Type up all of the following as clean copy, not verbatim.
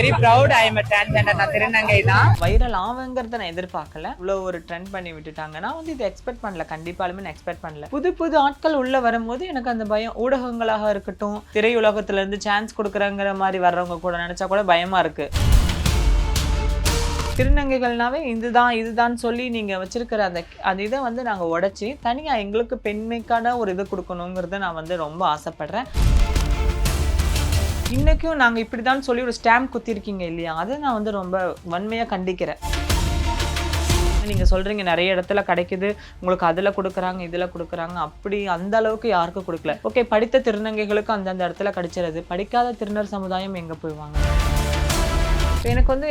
Very proud. I am a transgender. நான் திருநங்கை தான். வைரல் ஆவங்கிறத நான் எதிர்பார்க்கல. இவ்வளவு ஒரு ட்ரெண்ட் பண்ணி விட்டுட்டாங்க. நான் வந்து இதை எக்ஸ்பெக்ட் பண்ணல. கண்டிப்பாலுமே நான் எக்ஸ்பெக்ட் பண்ணல. புது புது ஆட்கள் உள்ள வரும்போது எனக்கு அந்த பயம். ஊடகங்களாக இருக்கட்டும், திரையுலகத்துல இருந்து சான்ஸ் கொடுக்குறங்கிற மாதிரி வர்றவங்க கூட நினைச்சா கூட பயமா இருக்கு. திருநங்கைகள்னாவே இதுதான் சொல்லி நீங்க வச்சிருக்கிற அந்த இதை வந்து நாங்க உடைச்சி தனியா எங்களுக்கு பெண்மைக்கான ஒரு இது கொடுக்கணுங்கிறத நான் வந்து ரொம்ப ஆசைப்படுறேன். இன்னைக்கும் நாங்க இப்படிதான் சொல்லி ஒரு ஸ்டாம்ப் குத்திருக்கீங்க இல்லையா, அதை நான் வந்து ரொம்ப வன்மையா கண்டிக்கிறேன். நீங்க சொல்றீங்க நிறைய இடத்துல கிடைக்குது, உங்களுக்கு அதுல கொடுக்குறாங்க இதுல கொடுக்குறாங்க, அப்படி அந்த அளவுக்கு யாருக்கும் கொடுக்கல. ஓகே, படித்த திருநங்கைகளுக்கு அந்தந்த இடத்துல கிடைச்சிருது, படிக்காத திருநர் சமுதாயம் எங்க போய்வாங்க?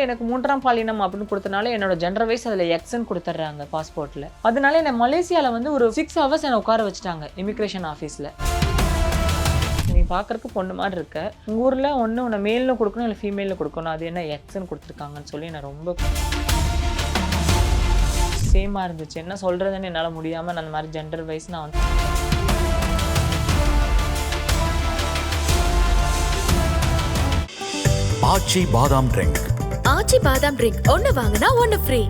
எனக்கு 3ஆம் பாலினம் அப்படின்னு கொடுத்தனால என்னோட ஜெண்டர் வைஸ் அதில் எக்ஸ்ன்னு கொடுத்துட்றாங்க பாஸ்போர்ட்டில். அதனால என்னை மலேசியாவில் வந்து ஒரு 6 hours என்னை உட்கார வச்சுட்டாங்க இமிக்ரேஷன் ஆஃபீஸில். நீ பார்க்குறக்கு பொண்ணு மாதிரி இருக்க, உங்கள் ஊரில் உன்னை மேலில் கொடுக்கணும் இல்லை ஃபீமேலில் கொடுக்கணும், அது என்ன எக்ஸ்ன்னு கொடுத்துருக்காங்கன்னு சொல்லி நான் ரொம்ப சேமாக இருந்துச்சு. என்ன சொல்கிறதுன்னு என்னால் முடியாமல் நான் அந்த மாதிரி ஜெண்டர் வைஸ் நான் வந்து ஆச்சி பாதாம் ட்ரிங்க். ஆச்சி பாதாம் ட்ரிங்க் ஒன்னு வாங்குனா ஒன்னு ஃப்ரீ.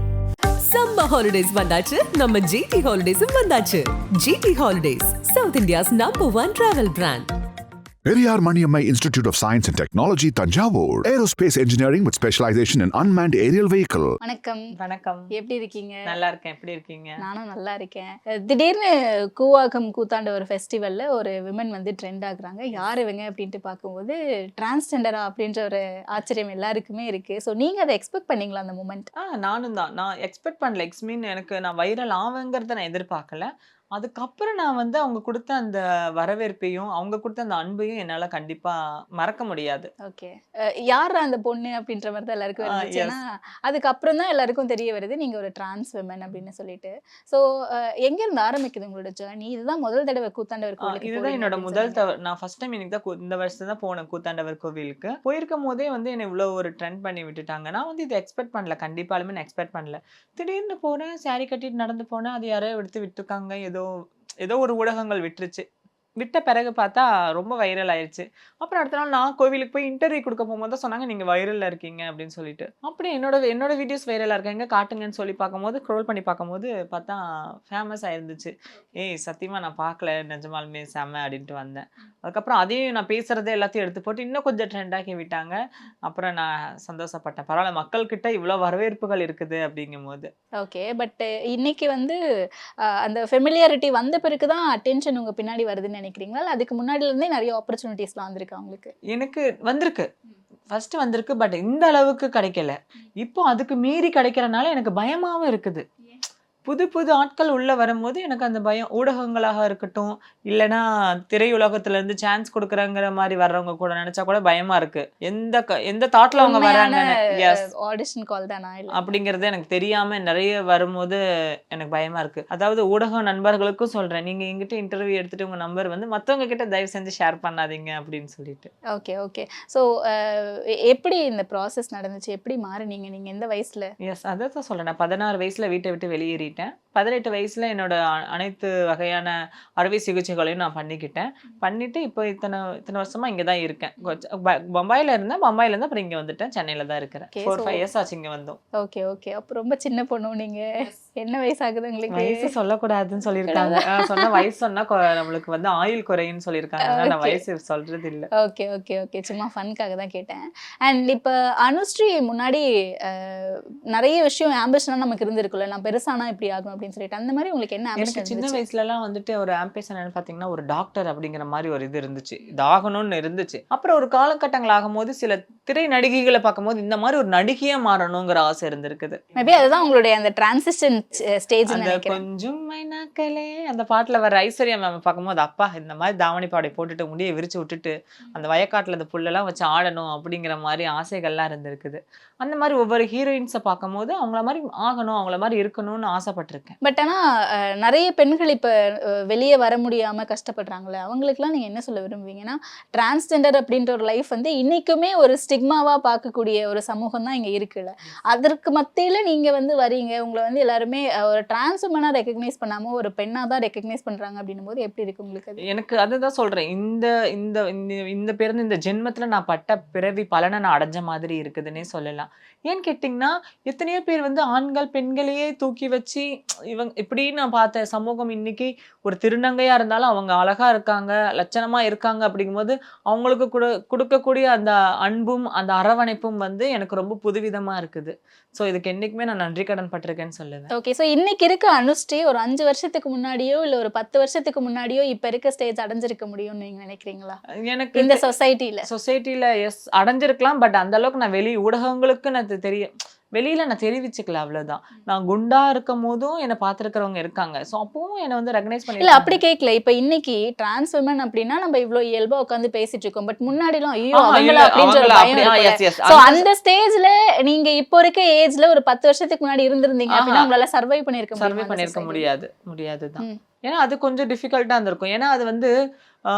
சம்மர் ஹாலிடேஸ் வந்தாச்சு, நம்ம ஜிடி ஹாலிடேஸும் வந்தாச்சு. GT Holidays, South India's #1 travel brand. Periyar Maniammai Institute of Science and Technology, Tanjavur. Aerospace Engineering with specialization in unmanned aerial vehicle. வணக்கம். வணக்கம். எப்படி இருக்கீங்க? நல்லா இருக்கேன். எப்படி இருக்கீங்க? நானும் நல்லா இருக்கேன். திடீர்னு கூவாகம் கூத்தாண்டவர் ஃபெஸ்டிவல்ல ஒரு விமன் வந்து ட்ரெண்ட் ஆகுறாங்க. யார் இவங்க அப்படின்ட்டு பார்க்கும்போது டிரான்ஸ்ஜெண்டரா அப்படின்ற ஒரு ஆச்சரியம் எல்லாருக்குமே இருக்கு. ஸோ நீங்க அதை எக்ஸ்பெக்ட் பண்ணீங்களா அந்த மூமெண்ட்? நானும் தான். நான் எக்ஸ்பெக்ட் பண்ணல. நான் வைரல் ஆவங்கிறத நான் எதிர்பார்க்கல. அதுக்கப்புறம் நான் வந்து அவங்க கொடுத்த அந்த வரவேற்பையும் அவங்க கொடுத்த அந்த அன்பையும் என்னால கண்டிப்பா மறக்க முடியாது. ஓகே, யார் அந்த பொண்ணு அப்படின்ற மாதிரி தான் எல்லாருக்கும் இருந்துச்சு. ஏன்னா அதுக்கப்புறம் தான் எல்லாருக்கும் தெரிய வருது நீங்க ஒரு டிரான்ஸ் விமன் அப்படின்னு சொல்லிட்டு. ஸோ எங்க இருந்து ஆரம்பிக்குது உங்களோட ஜர்னி? இதுதான் முதல் தடவை கூத்தாண்டவர் கோவிலுக்கு? இதுதான் என்னோட முதல் நான் ஃபர்ஸ்ட் டைம் இன்னைக்கு தான் இந்த வருஷம் தான் போனேன் கூத்தாண்டவர் கோவிலுக்கு. போயிருக்கும் போதே வந்து என்னை இவ்வளவு ஒரு ட்ரெண்ட் பண்ணி விட்டுட்டாங்க. நான் வந்து இதை எக்ஸ்பெக்ட் பண்ணல. கண்டிப்பாலுமே நான் எக்ஸ்பெக்ட் பண்ணல. திடீர்னு போனேன், சாரி கட்டிட்டு நடந்து போனேன். அது யாரோ எடுத்து விட்டுருக்காங்க. ஏதோ ஒரு ஊடகங்கள் விட்டுருச்சு. விட்ட பிறகு பார்த்தா ரொம்ப வைரல் ஆயிடுச்சு. அப்புறம் அடுத்த நாள் நான் கோவிலுக்கு போய் இன்டர்வியூ கொடுக்க போகும்போது தான் சொன்னாங்க நீங்க வைரல்ல இருக்கீங்க அப்படின்னு சொல்லிட்டு. அப்படி என்னோட வீடியோஸ் வைரலா இருக்காங்க காட்டுங்கன்னு சொல்லி பார்க்கும்போது ஸ்க்ரோல் பண்ணி பார்க்கும்போது பார்த்தா ஃபேமஸ் ஆயிருந்துச்சு. சத்தியமா நான் பார்க்கல, நிஜமாலுமே செம்ம அப்படின்ட்டு வந்தேன். அதுக்கப்புறம் அதையும் நான் பேசுறதே எல்லாத்தையும் எடுத்து போட்டு இன்னும் கொஞ்சம் ட்ரெண்ட் ஆக்கி விட்டாங்க. அப்புறம் நான் சந்தோஷப்பட்டேன். பரவாயில்ல, மக்கள் கிட்ட இவ்வளவு வரவேற்புகள் இருக்குது அப்படிங்கும் போது. ஓகே, பட் இன்னைக்கு வந்து அந்த ஃபெமிலியாரிட்டி வந்த பிறகுதான் அட்டென்ஷன் உங்க பின்னாடி வருதுன்னு நினைக்கிறீங்களா? அதுக்கு முன்னாடில இருந்தே நிறைய ஆப்பர்ச்சுனிட்டிஸ்லாம் வந்திருக்கு உங்களுக்கு? எனக்கு வந்திருக்கு, ஃபர்ஸ்ட் வந்திருக்கு. பட் இந்த அளவுக்கு கிடைக்கல. இப்போ அதுக்கு மீறி கிடைக்கிறனால எனக்கு பயமாவும் இருக்குது. புது புது ஆட்கள் உள்ள வரும்போது எனக்கு அந்த பயம். ஊடகங்களாக இருக்கட்டும், இல்லைன்னா திரையுலகத்துல இருந்து சான்ஸ் கொடுக்குறங்கிற மாதிரி வர்றவங்க கூட நினைச்சா கூட பயமா இருக்கு. எந்த தாட்ல அவங்க வராங்க ஆடிஷன் கால் தானா அப்படிங்கறது எனக்கு தெரியாம நிறைய வரும்போது எனக்கு பயமா இருக்கு. அதாவது ஊடக நண்பர்களுக்கும் சொல்றேன், நீங்க எங்கிட்ட இன்டர்வியூ எடுத்துட்டு உங்க நம்பர் வந்து மத்தவங்க கிட்ட தயவு செஞ்சு ஷேர் பண்ணாதீங்க அப்படின்னு சொல்லிட்டு. Okay okay. ஸோ எப்படி இந்த ப்ராசஸ் நடந்துச்சு? எப்படி மாறினீங்க நீங்க எந்த வயசுல? எஸ், அதான் சொல்றேன். நான் 16 வயசுல வீட்டை விட்டு வெளியேறிட்டேன். 18 வயசுல என்னோட அனைத்து வகையான அறுவை சிகிச்சைகளையும் நான் பண்ணிட்டு இப்போ இத்தனை வருஷமா இங்கதான் இருக்கேன். பம்பாயில இருந்தேன், அப்புறம் இங்க வந்துட்டேன். சென்னையில தான் இருக்கிறேன். 4-5 years ஆச்சு இங்க வந்தோம். Okay okay. அப்ப ரொம்ப சின்ன பொண்ணு நீங்க. என்ன வயசு ஆகுது உங்களுக்கு? வயசு சொல்லக்கூடாதுன்னு சொல்லியிருக்காங்க. சொன்ன வயசு சொன்னா நம்மளுக்கு வந்து ஆயுள் குறைன்னு சொல்லியிருக்காங்க. நான் வயசு சொல்றது இல்ல. Okay okay okay. சும்மா ஃபன்காக தான் கேட்டேன். அண்ட் இப்ப அனுஸ்ரீ முன்னாடி நிறைய விஷயம் ஆம்பிஷனா நமக்கு இருந்திருக்குல்ல, நான் பெருசானா இப்படி ஆகும் அப்படின்னு சொல்லிட்டு. அந்த மாதிரி உங்களுக்கு என்ன ஆம்பிஷன்? சின்ன வயசுல எல்லாம் வந்துட்டு ஒரு ஆம்பிஷன் என்ன பாத்தீங்கன்னா ஒரு டாக்டர் அப்படிங்கிற மாதிரி ஒரு இது இருந்துச்சு. இதாகணும்னு இருந்துச்சு. அப்புறம் ஒரு காலகட்டங்கள் ஆகும்போது சில திரை நடிகைகளை பார்க்கும்போது இந்த மாதிரி ஒரு நடிகையா மாறணுங்கிற ஆசை இருந்திருக்குது. மேபி அதுதான் உங்களுடைய அந்த டிரான்சிஷன் ஸ்டேஜ். கொஞ்சம் மைனாக்களே அந்த பாட்டுல வர ஐஸ்வர்யா மேம் பார்க்கும்போது அப்பா இந்த மாதிரி தாவணி பாடை போட்டுட்டு முடியை விரிச்சு விட்டுட்டு அந்த வயக்காட்டுல அந்த புல்லெல்லாம் வச்சு ஆடணும் அப்படிங்கிற மாதிரி ஆசைகள்லாம் இருந்திருக்குது. அந்த மாதிரி ஒவ்வொரு ஹீரோயின்ஸை பார்க்கும்போது அவங்கள மாதிரி ஆகணும், அவங்கள மாதிரி இருக்கணும்னு ஆசைப்பட்டிருக்கேன். பட் ஆனா நிறைய பெண்கள் இப்ப வெளியே வர முடியாம கஷ்டப்படுறாங்களே, அவங்களுக்குலாம் நீங்க என்ன சொல்ல விரும்புவீங்கன்னா, டிரான்ஸ்ஜெண்டர் அப்படின்ற ஒரு லைஃப் வந்து இன்னைக்குமே ஒரு ஸ்டிக்மாவா பார்க்கக்கூடிய ஒரு சமூகம் தான் இங்க இருக்குல்ல, அதற்கு மத்தியில நீங்க வந்து வரீங்க, உங்களை வந்து எல்லாருமே எல்லாருமே ஒரு டிரான்ஸ் உமனா ரெகக்னைஸ் பண்ணாம ஒரு பெண்ணா தான் ரெகக்னைஸ் பண்றாங்க அப்படின்னும் போது எப்படி இருக்கு உங்களுக்கு அது? எனக்கு அதுதான் சொல்றேன். இந்த இந்த இந்த இந்த பிறந்த இந்த ஜென்மத்துல நான் பட்ட பிறவி பலனை நான் அடைஞ்ச மாதிரி இருக்குதுன்னே சொல்லலாம். ஏன்னு கேட்டிங்கன்னா, எத்தனையோ பேர் வந்து ஆண்கள், பெண்களையே தூக்கி வச்சு இவங்க இப்படி நான் பார்த்த சமூகம் இன்னைக்கு ஒரு திருநங்கையா இருந்தாலும் அவங்க அழகா இருக்காங்க, லட்சணமா இருக்காங்க அப்படிங்கும்போது, அவங்களுக்கு குடுக்கக்கூடிய அந்த அன்பும், அந்த அரவணைப்பும் வந்து எனக்கு ரொம்ப புதுவிதமா இருக்குது. ஸோ இதுக்கு என்னைக்குமே நான் நன்றி கடன் பட்டிருக்கேன்னு சொல்லுவேன். ஓகே. ஸோ இன்னைக்கு இருக்க அனுஸ்ரீ ஒரு 5 வருஷத்துக்கு முன்னாடியோ இல்ல ஒரு 10 வருஷத்துக்கு முன்னாடியோ இப்ப இருக்க ஸ்டேஜ் அடைஞ்சிருக்க முடியும்னு நீங்க நினைக்கிறீங்களா எனக்கு இந்த சொசைட்டில? எஸ் அடைஞ்சிருக்கலாம். பட் அந்த அளவுக்கு நான் வெளி ஊடகங்களுக்கு நான் வெளியில நான் தெரிவிச்சுக்கல, அவ்வளவுதான். நான் குண்டா இருக்கும் போதும் என்னை பார்த்திருக்கிறவங்க இருக்காங்க. ஸோ அப்பவும் என்னை வந்து ரெகனைஸ் இல்ல பண்ணி அப்படி கேட்கல. இப்ப இன்னைக்கு டிரான்ஸ் விமன் அப்படின்னா நம்ம இவ்வளவு இயல்பா உட்கார்ந்து பேசிட்டு இருக்கோம். பட் முன்னாடிலாம் ஐயோ அவங்களா அப்படின்ற ஒரு பயம் இருக்குல்ல. சோ அந்த ஸ்டேஜ்ல நீங்க இப்போ இருக்க ஏஜ்ல ஒரு 10 வருஷத்துக்கு முன்னாடி இருந்திருந்தீங்க அப்படின்னா உங்களால சர்வை பண்ணிருக்க முடியாதுதான். ஏன்னா அது கொஞ்சம் டிஃபிகல்ட்டா இருந்திருக்கும். ஏன்னா அது வந்து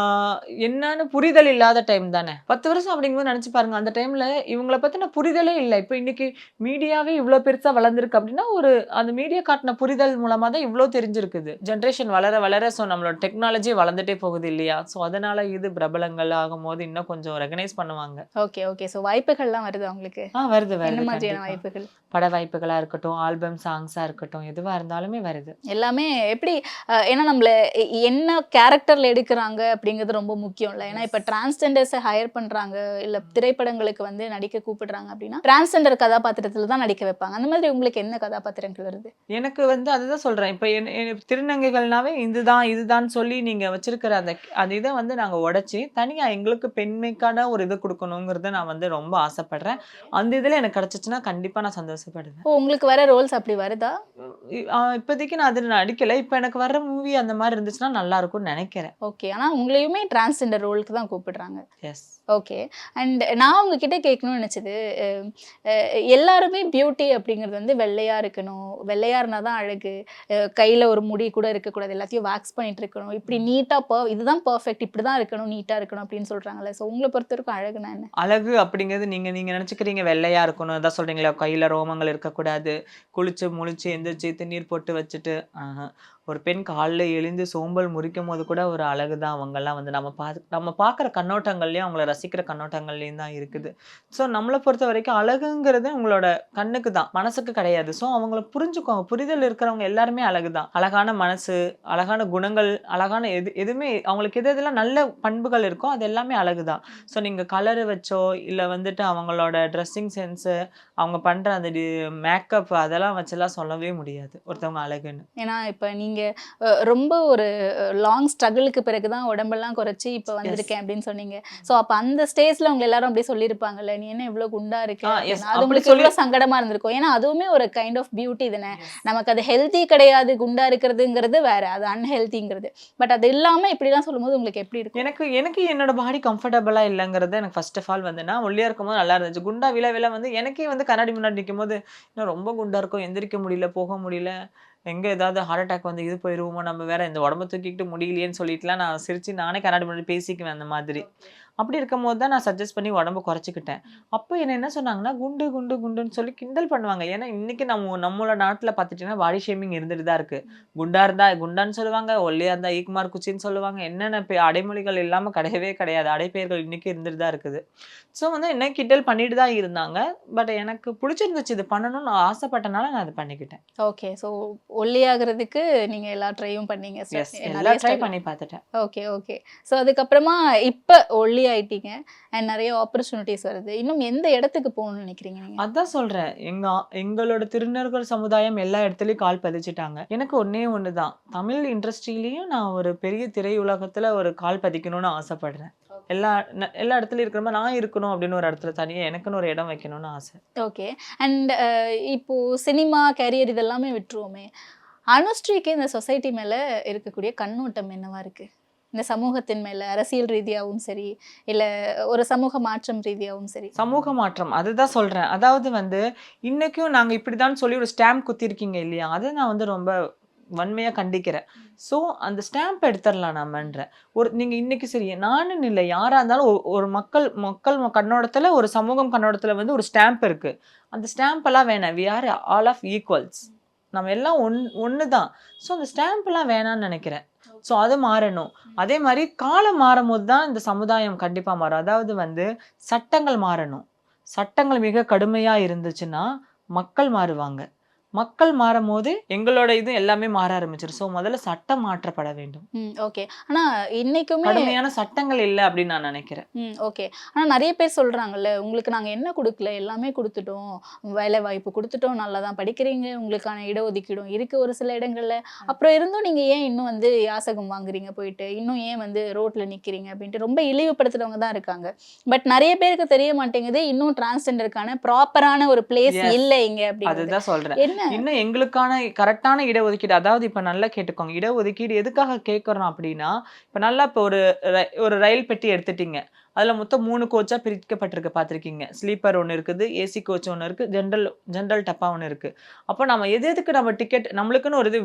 என்னன்னு புரிதல் இல்லாத டைம் தானே. 10 வருஷம் அப்படிங்கும்போது நினைச்சு பாருங்க, அந்த டைம்ல இவங்கள பத்தின புரிதலே இல்லை. இப்போ இன்னைக்கு மீடியாவே இவ்வளவு பெருசா வளர்ந்துருக்கு அப்படின்னா ஒரு அந்த மீடியா காட்டின புரிதல் மூலமா தான் இவ்வளவு தெரிஞ்சிருக்குது. ஜென்ரேஷன் வளர வளர ஸோ நம்மளோட டெக்னாலஜி வளர்ந்துட்டே போகுது இல்லையா. ஸோ அதனால இது பிரபலங்கள் ஆகும் போது இன்னும் கொஞ்சம் ரெகனைஸ் பண்ணுவாங்க. ஓகே. ஸோ வாய்ப்புகள்லாம் வருது அவங்களுக்கு? வருது. என்ன மாதிரியான வாய்ப்புகள்? பட வாய்ப்புகளா இருக்கட்டும், ஆல்பம் சாங்ஸா இருக்கட்டும், எதுவா இருந்தாலுமே வருது. எல்லாமே எப்படி ஏன்னா நம்மள என்ன கேரக்டர்ல எடுக்கிறாங்க அப்படிங்கிறது ரொம்ப முக்கியம் இல்லை. ஏன்னா இப்ப டிரான்ஸ்ஜெண்டர்ஸை ஹையர் பண்றாங்க இல்ல திரைப்படங்களுக்கு வந்து நடிக்க கூப்பிடுறாங்க அப்படின்னா டிரான்ஸ்ஜெண்டர் கதாபாத்திரத்துல தான் நடிக்க வைப்பாங்க. அந்த மாதிரி உங்களுக்கு என்ன கதாபாத்திரங்கள் வருது? எனக்கு வந்து அதுதான் சொல்றேன். இப்ப திருநங்கைகள்னாவே இதுதான் சொல்லி நீங்க வச்சிருக்கிற அந்த இதை வந்து நாங்க உடைச்சு தனியா எங்களுக்கு பெண்மைக்கான ஒரு இது கொடுக்கணுங்கிறத நான் வந்து ரொம்ப ஆசைப்படுறேன். அந்த இதுல எனக்கு கிடைச்சிச்சுன்னா கண்டிப்பா நான் சந்தோஷப்படுவேன். உங்களுக்கு வர ரோல்ஸ் அப்படி வருதா? இப்போதைக்கு நான் அதுல நடிக்கல. இப்ப எனக்கு வர்ற மூவி அந்த மாதிரி இருந்துச்சுன்னா நல்லா இருக்கும்னு நினைக்கிறேன். ஓகே. ஆனா உங்களையுமே டிரான்ஸ்ஜெண்டர் ரோலுக்கு தான் கூப்பிடுறாங்க. எஸ். ஓகே. அண்ட் நான் உங்ககிட்ட கேட்கணும்னு நினைச்சது, எல்லாருமே பியூட்டி அப்படிங்கிறது வந்து வெள்ளையா இருக்கணும், வெள்ளையா இருந்தால் தான் அழகு, கையில் ஒரு முடி கூட இருக்கக்கூடாது, எல்லாத்தையும் வேக்ஸ் பண்ணிட்டு இருக்கணும், இப்படி நீட்டாக இதுதான் பர்ஃபெக்ட், இப்படி தான் இருக்கணும், நீட்டாக இருக்கணும் அப்படின்னு சொல்கிறாங்கல்ல. ஸோ உங்களை பொறுத்த வரைக்கும் அழகுனா என்ன? அழகு அப்படிங்கிறது நீங்கள் நினச்சிக்கிறீங்க வெள்ளையா இருக்கணும், அதான் சொல்கிறீங்களா, கையில் ரோமங்கள் இருக்கக்கூடாது, குளிச்சு முழிச்சு எந்திரிச்சு தண்ணீர் போட்டு வச்சுட்டு. ஒரு பெண் காலில் எழுந்து சோம்பல் முறிக்கும் போது கூட ஒரு அழகு தான். அவங்கெல்லாம் வந்து நம்ம பார்க்குற கண்ணோட்டங்கள்லையும் அவங்கள ரசிக்கிற கண்ணோட்டங்கள்லையும் தான் இருக்குது. ஸோ நம்மளை பொறுத்த வரைக்கும் அழகுங்கிறது உங்களோட கண்ணுக்கு தான், மனசுக்கு கிடையாது. ஸோ அவங்கள புரிஞ்சுக்கோங்க. புரிதல் இருக்கிறவங்க எல்லாருமே அழகு தான். அழகான மனசு, அழகான குணங்கள், அழகான எதுவுமே அவங்களுக்கு எதெல்லாம் நல்ல பண்புகள் இருக்கோ அது எல்லாமே அழகு தான். ஸோ நீங்கள் கலரு வச்சோ இல்லை வந்துட்டு அவங்களோட ட்ரெஸ்ஸிங் சென்ஸு, அவங்க பண்ணுற அந்த மேக்கப் அதெல்லாம் வச்செல்லாம் சொல்லவே முடியாது ஒருத்தவங்க அழகுன்னு. ஏன்னா இப்போ நீங்கள் ரொம்ப ஒரு லாங் ஸ்ட்ரகிளுக்கு பிறகு தான் உடம்பெல்லாம் குறைச்சி இப்போ வந்திருக்கேன் அப்படின்னு சொன்னீங்க. ஸோ அப்போ அந்த ஸ்டேஜ்ல அவங்க எல்லாரும் அப்படியே சொல்லியிருப்பாங்கல்ல, நீ என்ன இவ்வளோ குண்டா இருக்கு, அது உங்களுக்கு எவ்வளோ சங்கடமா இருந்திருக்கும். ஏன்னா அதுவுமே ஒரு கைண்ட் ஆஃப் பியூட்டி தானே. நமக்கு அது ஹெல்த்தி கிடையாது, குண்டா இருக்கிறதுங்கிறது வேற, அது அன்ஹெல்த்திங்கிறது. பட் அது இல்லாம இப்படிலாம் சொல்லும்போது உங்களுக்கு எப்படி இருக்கும்? எனக்கு என்னோட பாடி கம்ஃபர்டபுளா இல்லைங்கிறது எனக்கு ஃபர்ஸ்ட் ஆஃப் ஆல் வந்து, நான் ஒல்லியா இருக்கும் போது நல்லா இருந்துச்சு. குண்டா விழ வந்து எனக்கே வந்து கண்ணாடி முன்னாடி நிற்கும் போது இன்னும் ரொம்ப குண்டா இருக்கும், எந்திரிக்க முடியல, போக முடியல, எங்கே ஏதாவது ஹார்ட் அட்டாக் வந்து இது போயிடுவோமோ, நம்ம வேற இந்த உடம்பு தூக்கிக்கிட்டு முடியலையேன்னு சொல்லிட்டுலாம் நான் சிரிச்சு நானே கண்ணாடி முன்னாடி பேசிக்குவேன் அந்த மாதிரி. அப்படி இருக்கும் போது தான் நான் சஜஸ்ட் பண்ணி உடம்பு குறைச்சிக்கிட்டேன். அப்போ என்ன சொன்னாங்கன்னா குண்டு குண்டு குண்டுன்னு சொல்லி கிண்டல் பண்ணுவாங்க. ஏன்னா இன்னைக்கு நம்மளோட நாட்டில் பார்த்துட்டிங்கன்னா பாடி ஷேமிங் இருந்துட்டு தான் இருக்கு. குண்டா இருந்தா குண்டான்னு சொல்லுவாங்க, ஒல்லியா இருந்தா ஈக்குமார் குச்சின்னு சொல்லுவாங்க. என்னென்ன அடைமொழிகள் இல்லாமல் கிடையவே கிடையாது, அடைப்பெயர்கள் இன்னைக்கு இருந்துட்டு தான் இருக்குது. ஸோ வந்து என்ன கிண்டல் பண்ணிட்டு தான் இருந்தாங்க. பட் எனக்கு பிடிச்சிருந்துச்சு, இது பண்ணணும்னு நான் ஆசைப்பட்டனால நான் அதை பண்ணிக்கிட்டேன். ஓகே. ஸோ ஒல்லியாகிறதுக்கு நீங்க எல்லா ட்ரையும் பண்ணீங்க? நல்லா ட்ரை பண்ணி பார்த்துட்டேன். ஓகே. ஸோ அதுக்கப்புறமா இப்போ ஒல்லி ஆயிட்டீங்க அண்ட் நிறைய ஆப்பர்ச்சுனிட்டிஸ் வருது. இன்னும் எந்த இடத்துக்கு போகணும்னு நினைக்கிறீங்க நீங்க? அதான் சொல்றேன், எங்களோட திருநர்கள் சமுதாயம் எல்லா இடத்துலயும் கால் பதிச்சுட்டாங்க. எனக்கு ஒண்ணு தான், தமிழ் இண்டஸ்ட்ரியிலையும் நான் ஒரு பெரிய திரையுலகத்துல ஒரு கால் பதிக்கணும்னு ஆசைப்படுறேன். எல்லா இடத்துலயும் இருக்கிற மாதிரி நான் இருக்கணும் அப்படின்னு ஒரு இடத்துல தனியாக எனக்குன்னு ஒரு இடம் வைக்கணும்னு ஆசை. ஓகே. அண்ட் இப்போ சினிமா கேரியர் இதெல்லாமே விட்டுருவோமே, அனுஸ்ரீக்கு இந்த சொசைட்டி மேல இருக்கக்கூடிய கண்ணோட்டம் என்னவா இருக்கு? இந்த சமூகத்தின் மேல அரசியல் ரீதியாகவும் சரி, இல்ல ஒரு சமூக மாற்றம் ரீதியாகவும் சரி. சமூக மாற்றம், அதுதான் சொல்றேன். அதாவது வந்து இன்னைக்கும் நாங்க இப்படிதான் சொல்லி ஒரு ஸ்டாம்ப் குத்திருக்கீங்க இல்லையா, அதை நான் வந்து ரொம்ப வன்மையா கண்டிக்கிறேன். ஸோ அந்த ஸ்டாம்ப் எடுத்துடலாம் நம்மன்ற நீங்க இன்னைக்கு சரி நானும் இல்லை, யாரா இருந்தாலும் ஒரு மக்கள் கண்ணோட்டத்துல, ஒரு சமூகம் கண்ணோட்டத்துல வந்து ஒரு ஸ்டாம்ப் இருக்கு. அந்த ஸ்டாம்ப் எல்லாம் வேணாம். We are all of equals. நம்ம எல்லாம் ஒன்று தான். ஸோ அந்த ஸ்டாம்ப்லாம் வேணாம்னு நினைக்கிறேன். ஸோ அது மாறணும். அதே மாதிரி காலம் மாறும்போது தான் இந்த சமுதாயம் கண்டிப்பாக மாறும். அதாவது வந்து சட்டங்கள் மாறணும். சட்டங்கள் மிக கடுமையாக இருந்துச்சுன்னா மக்கள் மாறுவாங்க. மக்கள் மாறும்போது எங்களோட இது எல்லாமே மாற ஆரம்பிச்சிடும். ஸோ முதல்ல சட்டம் மாற்றப்பட வேண்டும். ஓகே. ஆனா இன்னைக்குமே கடுமையான சட்டங்கள் இல்லை அப்படின்னு நான் நினைக்கிறேன். ஓகே. ஆனா நிறைய பேர் சொல்றாங்கல்ல, உங்களுக்கு நாங்க என்ன கொடுக்கல, எல்லாமே கொடுத்துட்டோம், வேலை வாய்ப்பு கொடுத்துட்டோம், நல்லா தான் படிக்கிறீங்க, உங்களுக்கான இடஒதுக்கீடும் இருக்கு ஒரு சில இடங்கள்ல, அப்புறம் இருந்தும் நீங்க ஏன் இன்னும் வந்து யாசகம் வாங்குறீங்க போயிட்டு, இன்னும் ஏன் வந்து ரோட்ல நிக்கிறீங்க அப்படின்ட்டு ரொம்ப இழிவுபடுத்துறவங்க தான் இருக்காங்க. பட் நிறைய பேருக்கு தெரிய மாட்டேங்குது, இன்னும் டிரான்ஸ்ஜெண்டருக்கான ப்ராப்பரான ஒரு பிளேஸ் இல்லை இங்க அப்படின்னு. அதுதான் சொல்றேன். என்ன இன்னும் எங்களுக்கான கரெக்டான இடஒதுக்கீடு, அதாவது இப்ப நல்லா கேட்டுக்கோங்க, இடஒதுக்கீடு எதுக்காக கேட்கறோம் அப்படின்னா, இப்ப நல்லா இப்போ ஒரு ரயில் பெட்டி எடுத்துட்டீங்க, அதுல மொத்தம் 3 கோச்சா பிரிக்கப்பட்டிருக்கு பார்த்திருக்கீங்க. ஸ்லீப்பர் ஒன்று இருக்குது, ஏசி கோச் ஒன்று இருக்கு, ஜென்ரல் டப்பா ஒன்று இருக்கு. அப்போ நம்ம எதுக்கு நம்ம டிக்கெட் நம்மளுக்குன்னு ஒரு இது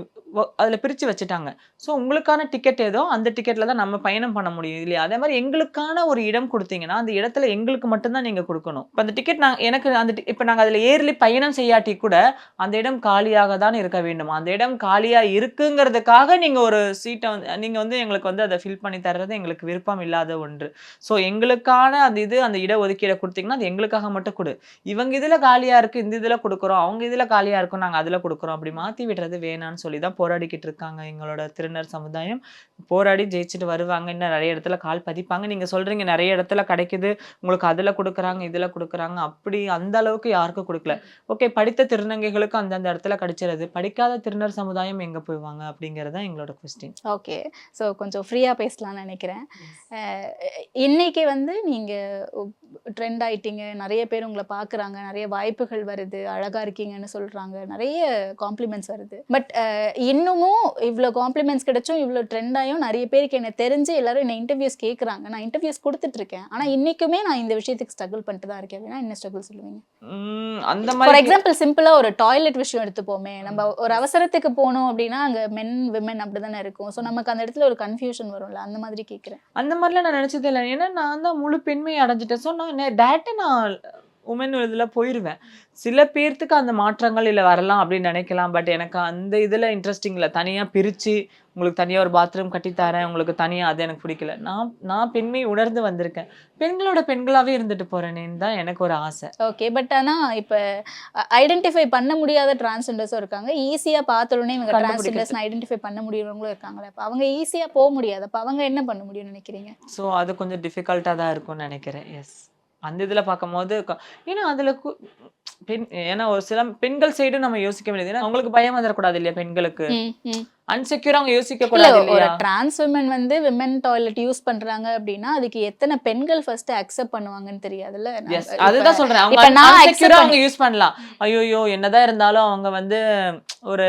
அதில் பிரித்து வச்சுட்டாங்க. ஸோ உங்களுக்கான டிக்கெட் ஏதோ அந்த டிக்கெட்டில் தான் நம்ம பயணம் பண்ண முடியும் இல்லையா? அதே மாதிரி எங்களுக்கான ஒரு இடம் கொடுத்தீங்கன்னா அந்த இடத்துல எங்களுக்கு மட்டும்தான் நீங்கள் கொடுக்கணும். இப்போ அந்த டிக்கெட் எனக்கு இப்போ நாங்கள் அதில் ஏறி பயணம் செய்யாட்டி கூட அந்த இடம் காலியாக தான் இருக்க வேண்டும். அந்த இடம் காலியாக இருக்குங்கிறதுக்காக நீங்கள் ஒரு சீட்டை நீங்கள் வந்து எங்களுக்கு வந்து அதை ஃபில் பண்ணி தர்றது எங்களுக்கு விருப்பம் இல்லாத ஒன்று. ஸோ எங்களுக்கான அந்த இட ஒதுக்கீடை கொடுத்தீங்கன்னா அது எங்களுக்காக மட்டும் கொடு. இவங்க இதில் காலியாக இருக்குது, இந்த இதில் கொடுக்குறோம், அவங்க இதில் காலியாக இருக்கும், நாங்கள் அதில் கொடுக்குறோம், அப்படி மாற்றி விடுறது வேணான்னு சொல்லி தான் போராடிக்கிட்டு இருக்காங்க எங்களோட திருநர் சமுதாயம். போராடி ஜெயிச்சுட்டு வருவாங்க. இன்னும் நிறைய இடத்துல கால் பதிப்பாங்க. நீங்கள் சொல்கிறீங்க நிறைய இடத்துல கிடைக்குது, உங்களுக்கு அதில் கொடுக்குறாங்க, இதில் கொடுக்குறாங்க, அப்படி அந்த அளவுக்கு யாருக்கும் கொடுக்கல. ஓகே, படித்த திருநங்கைகளுக்கு அந்தந்த இடத்துல கிடைச்சிருது, படிக்காத திருநர் சமுதாயம் எங்கே போய்வாங்க அப்படிங்கிறது தான் எங்களோட கொஸ்டின். ஓகே. ஸோ கொஞ்சம் ஃப்ரீயாக பேசலாம்னு நினைக்கிறேன். இன்னைக்கு வந்து நீங்கள் ட்ரெண்ட் ஆயிட்டீங்க, நிறைய பேர் உங்களை பார்க்குறாங்க, நிறைய வாய்ப்புகள் வருது, அழகாக இருக்கீங்கன்னு சொல்கிறாங்க, நிறைய காம்ப்ளிமெண்ட்ஸ் வருது. பட் இன்னமும் இவ்வளோ காம்ப்ளிமெண்ட்ஸ் கிடைச்சும் இவ்வளோ ட்ரெண்ட் ஆகியும் நிறைய பேருக்கு என்ன தெரிஞ்சு எல்லாரும் என்ன இன்டர்வியூஸ் கேட்குறாங்க. நான் இன்டர்வியூஸ் கொடுத்துட்ருக்கேன், ஆனால் இன்றைக்குமே நான் இந்த விஷயத்துக்கு ஸ்ட்ரகிள் பண்ணிட்டு தான் இருக்கேன். அப்படின்னா என்ன ஸ்ட்ரகிள் சொல்லுவீங்க? அந்த ஃபார் மாதிரி எக்ஸாம்பிள் சிம்பிளாக ஒரு டாய்லெட் விஷயம் எடுத்துப்போமே, நம்ம ஒரு அவசரத்துக்கு போகணும் அப்படின்னா அங்கே மென் விமன் அப்படி தானே இருக்கும். ஸோ நமக்கு அந்த இடத்துல ஒரு கன்ஃபியூஷன் வரும்ல, அந்த மாதிரி கேட்குறேன். அந்த மாதிரிலாம் நான் நினச்சதே இல்லை. ஏன்னா நான் தான் முழு பெண்மையை அடைஞ்சிட்டேன். ஸோ நான் டேரக்டாக நான் உமன் இதில் போயிடுவேன். சில பேர்த்துக்கு அந்த மாற்றங்கள் இல்லை வரலாம் அப்படின்னு நினைக்கலாம். பட் எனக்கு அந்த இதில் இன்ட்ரெஸ்டிங் இல்லை. தனியாக பிரித்து உங்களுக்கு தனியாக ஒரு பாத்ரூம் கட்டித்தரேன், உங்களுக்கு தனியாக, அது எனக்கு பிடிக்கல. நான் பெண்மை உணர்ந்து வந்திருக்கேன், பெண்களோட பெண்களாகவே இருந்துட்டு போகிறேன்னு தான் எனக்கு ஒரு ஆசை. ஓகே. பட் ஆனால் இப்போ ஐடென்டிஃபை பண்ண முடியாத டிரான்ஸ்ஜெண்டர்ஸும் இருக்காங்க. ஈஸியாக பார்த்துடனே இவங்க டிரான்ஸ்ஜெண்டர்ஸ் ஐடென்டிஃபை பண்ண முடியறவங்களும் இருக்காங்களே. அப்போ அவங்க ஈஸியாக போக முடியாது, அப்போ அவங்க என்ன பண்ண முடியும்னு நினைக்கிறீங்க? ஸோ அது கொஞ்சம் டிஃபிகல்ட்டாக தான் இருக்கும்னு நினைக்கிறேன். எஸ், அந்த இதில் பார்க்கும்போது ஏன்னா அதில் ஏன்னா ஒரு சில பெண்கள் சைடு நம்ம யோசிக்க வேண்டியது, ஏன்னா அவங்களுக்கு பயம் வந்துடக்கூடாது இல்லையா? பெண்களுக்கு அன்செக்யூரா அவங்க யோசிக்க கூடாது ஒரு இல்லையா? டிரான்ஸ் விமன் வந்து விமன் டாய்லெட் யூஸ் பண்றாங்க அப்படின்னா அதுக்கு எத்தனை பெண்கள் ஃபர்ஸ்ட் அக்செப்ட் பண்ணுவாங்கன்னு தெரியாதுல்ல. எஸ், அதுதான் சொல்றேன். அவங்க அன்செக்யூரா அவங்க யூஸ் பண்ணலாம். ஐயோ என்னதான் இருந்தாலும் அவங்க வந்து ஒரு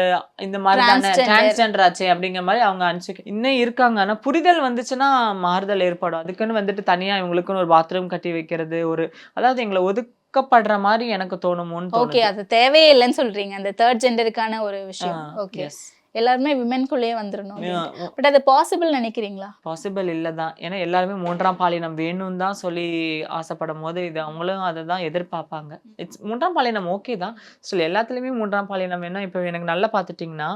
இந்த மாதிரி தானே டிரான்ஸ்ஜெண்டர் ஆச்சு அப்படிங்கிற மாதிரி அவங்க அன்செக்யூர் இன்னும் இருக்காங்க. ஆனா புரிதல் வந்துச்சுன்னா மாறுதல் ஏற்படும். அதுக்குன்னு வந்துட்டு தனியா இவங்களுக்குன்னு ஒரு பாத்ரூம் கட்டி வைக்கிறது, ஒரு அதாவது எங்களை ஒதுக்கப்படுற மாதிரி எனக்கு தோணுமோன்னு தோணுது. ஓகே, அது தேவையே இல்லைன்னு சொல்றீங்க, அந்த தேர்ட் ஜெண்டருக்கான ஒரு விஷயம். ஓகே, எல்லாருமே விமென்குள்ளேயே வந்துடணும். பட் அது பாசிபிள் நினைக்கிறீங்களா? பாசிபிள் இல்லை தான். ஏன்னா எல்லாருமே 3ஆம் பாலினம் வேணும் தான் சொல்லி ஆசைப்படும் போது இது அவங்களும் அதை தான் எதிர்பார்ப்பாங்க. 3ஆம் பாலினம் ஓகே தான், ஸ்டில் எல்லாத்துலேயுமே 3ஆம் பாலினம் வேணும். இப்போ எனக்கு நல்லா பார்த்துட்டிங்கன்னா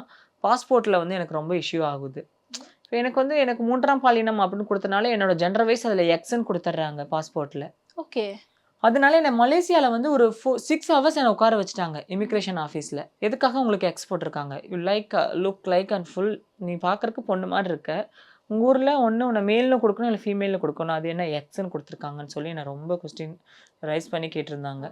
பாஸ்போர்ட்டில் வந்து எனக்கு ரொம்ப இஷ்யூ ஆகுது. இப்போ எனக்கு 3ஆம் பாலினம் அப்படின்னு கொடுத்தனால என்னோட ஜெண்டர் வைஸ் அதில் எக்ஸ்ன்னு கொடுத்துட்றாங்க பாஸ்போர்ட்டில். ஓகே. அதனால என்னை மலேசியாவில் வந்து ஒரு 6 ஹவர்ஸ் என்னை உட்கார வச்சுட்டாங்க இமிக்ரேஷன் ஆஃபீஸில். எதுக்காக உங்களுக்கு எக்ஸ் போட்டிருக்காங்க? You look like and full, நீ பார்க்குறக்கு பொண்ணு மாதிரி இருக்க, உங்கள் ஊரில் உன்னை மேல்னு கொடுக்கணும் இல்லை ஃபீமேலில் கொடுக்கணும், அது என்ன எக்ஸ்ன்னு கொடுத்துருக்காங்கன்னு சொல்லி என்னை ரொம்ப கொஸ்டின் ரைஸ் பண்ணி கேட்டிருந்தாங்க.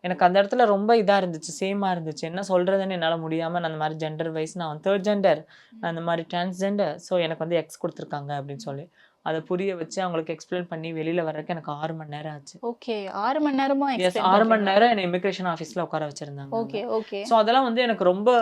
எனக்கு அந்த இடத்துல ரொம்ப இதாக இருந்துச்சு, சேமாக இருந்துச்சு. என்ன சொல்கிறதுன்னு என்னால் முடியாமல் நான் அந்த மாதிரி ஜெண்டர் வைஸ் நான் தேர்ட் ஜெண்டர், நான் அந்த மாதிரி டிரான்ஸ்ஜெண்டர், ஸோ எனக்கு வந்து எக்ஸ் கொடுத்துருக்காங்க அப்படின்னு சொல்லி அதை புரிய வச்சு அவங்களுக்கு எக்ஸ்பிளைன் பண்ணி வெளியில் வர்றதுக்கு எனக்கு 6 மணி நேரம் ஆச்சு. ஓகே, 6 மணி நேரமா? எஸ், 6 மணி நேரம் என்னை இமிக்ரேஷன் ஆஃபீஸில் உட்கார வச்சுருந்தாங்க. Okay okay. ஸோ அதெல்லாம் வந்து எனக்கு ரொம்ப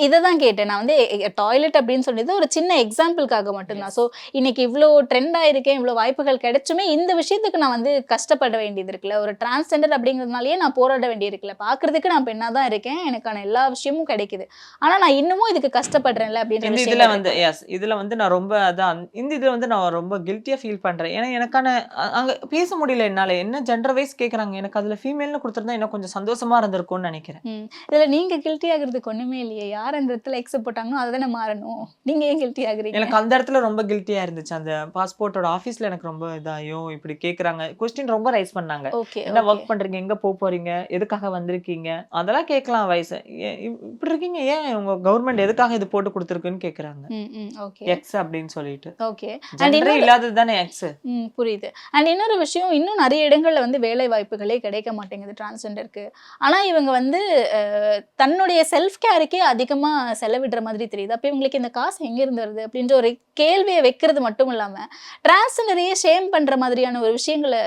இதை தான் கேட்டேன் நான். வந்து டாய்லெட் அப்படின்னு சொன்னது ஒரு சின்ன எக்ஸாம்பிளுக்காக மட்டும்தான். ஸோ இன்னைக்கு இவ்வளோ ட்ரெண்ட் ஆயிருக்கேன், இவ்வளோ வாய்ப்புகள் கிடைச்சுமே இந்த விஷயத்துக்கு நான் வந்து கஷ்டப்பட வேண்டியது இருக்குல்ல. ஒரு டிரான்ஸ்ஜெண்டர் அப்படிங்கிறதுனாலயே நான் போராட வேண்டியிருக்குல்ல. பார்க்கறதுக்கு நான் பெண்ணாக தான் இருக்கேன், எனக்கான எல்லா விஷயமும் கிடைக்குது, ஆனால் நான் இன்னமும் இதுக்கு கஷ்டப்படுறேன்ல அப்படின்ற இதில் வந்து எஸ் இதில் வந்து நான் ரொம்ப அதான் இந்த இதில் வந்து நான் ரொம்ப கில்ட்டியாக ஃபீல் பண்ணுறேன். ஏன்னா எனக்கான அங்கே பேச முடியல என்னால். என்ன ஜெண்டர் வைஸ் கேட்குறாங்க, எனக்கு அதில் ஃபீமேல்னு கொடுத்துருந்தா இன்னும் கொஞ்சம் சந்தோஷமாக இருந்திருக்கும்னு நினைக்கிறேன். இதில் நீங்கள் கில்ட்டி ஆகிறதுக்கு ஒன்றும் ஒண்ணுமே இல்லையே, யார் அந்த இடத்துல எக்ஸ் போட்டாங்களோ அதை தானே மாறணும். நீங்க ஏன் கில்ட்டி ஆகுறீங்க? எனக்கு அந்த இடத்துல ரொம்ப கில்ட்டியா இருந்துச்சு. அந்த பாஸ்போர்ட்டோட ஆஃபீஸ்ல எனக்கு ரொம்ப இதாயோ இப்படி கேக்குறாங்க. கொஸ்டின் ரொம்ப ரைஸ் பண்ணாங்க. ஓகே என்ன ஒர்க் பண்றீங்க, எங்க போறீங்க, எதுக்காக வந்திருக்கீங்க, அதெல்லாம் கேட்கலாம். வயசு இப்படி இருக்கீங்க, ஏன் உங்க கவர்மெண்ட் எதுக்காக இது போட்டு கொடுத்துருக்குன்னு கேக்குறாங்க. ஓகே எக்ஸ் அப்படின்னு சொல்லிட்டு. ஓகே ஜெண்டரே இல்லாதது தானே எக்ஸ். புரியுது. அண்ட் இன்னொரு விஷயம், இன்னும் நிறைய இடங்கள்ல வந்து வேலை வாய்ப்புகளே கிடைக்க மாட்டேங்குது டிரான்ஸ்ஜெண்டருக்கு. ஆனா இவங்க வந்து தன்னுடைய செல்ஃப் கேருக்கே அதிகமா செலவிடுற மாதிரி தெரியுது. அப்ப இவங்களுக்கு இந்த காசு எங்க இருந்து வருது அப்படின்ற ஒரு கேள்வியை வைக்கிறது மட்டும் இல்லாம டிரான்ஸ்ஜெண்டரையே ஷேம் பண்ற மாதிரியான ஒரு விஷயங்களை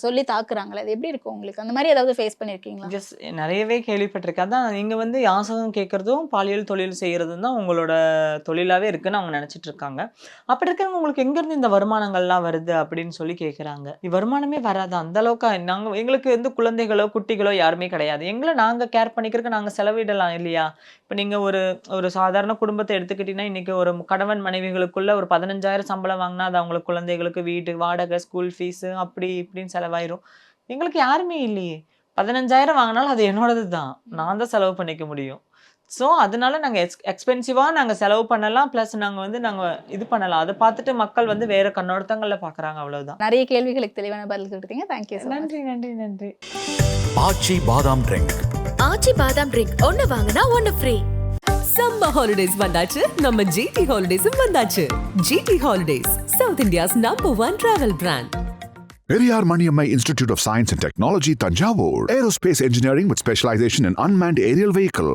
சொல்லி தாக்குறாங்களே, அது எப்படி இருக்கும் உங்களுக்கு? அந்த மாதிரி ஏதாவது ஃபேஸ் பண்ணிருக்கீங்களா? ஜஸ்ட் நிறையவே கேள்விப்பட்டிருக்கேன். அதான் நீங்க வந்து யாசகம் கேட்கறதும் பாலியல் தொழில் செய்யறதும் தான் உங்களோட தொழிலாவே இருக்குன்னு அவங்க நினைச்சிட்டு இருக்காங்க. அப்படி இருக்கிறவங்க உங்களுக்கு எங்க இருந்து இந்த வருமானங்கள்லாம் வருது அப்படின்னு சொல்லி கேட்கறாங்க. வருமானமே வராது. அந்த அளவுக்கு எங்களுக்கு வந்து குழந்தைகளோ குட்டிகளோ யாருமே கிடையாது. எங்களை நாங்க கேர் பண்ணிக்கிறதுக்கு நாங்க செலவிடலாம் இல்லையா? இப்ப நீங்க ஒரு சாதாரண குடும்பத்தை எடுத்துக்கிட்டீங்கன்னா, இன்னைக்கு ஒரு கணவன் மனைவிகளுக்குள்ள ஒரு 15,000 சம்பளம் வாங்கினா அது அவங்களுக்கு குழந்தைகளுக்கு வீடு வாடகை, ஸ்கூல் ஃபீஸ் அப்படி இப்படின்னு செலவாயிரும். எங்களுக்கு யாருமே இல்லையே. 15,000 வாங்கினாலும் அது என்னோடது தான். நான் தான் செலவு பண்ணிக்க முடியும். ஸோ அதனால நாங்க எக்ஸ்பென்சிவா நாங்க செலவு பண்ணலாம். பிளஸ் நாங்க இது பண்ணலாம். அதை பார்த்துட்டு மக்கள் வந்து வேற கண்ணோட்டங்கள்ல பாக்குறாங்க. அவ்வளவுதான். நிறைய கேள்விகளுக்கு தெளிவான பதில் கொடுத்தீங்க. தேங்க்யூ. நன்றி நன்றி நன்றி. ஆச்சி பாதாம் ட்ரிங்க். ஆச்சி பாதாம் ட்ரிங்க் ஒன்னு வாங்கினா ஒன்னு ஃப்ரீ. சம்மர் ஹாலிடேஸ் வந்தாச்சு, நம்ம ஜிடி ஹாலிடேஸும் வந்தாச்சு. GT Holidays, South India's #1 travel brand. Periyar Maniammai Institute of Science and Technology, Tanjavur. Aerospace engineering with specialization in unmanned aerial vehicle.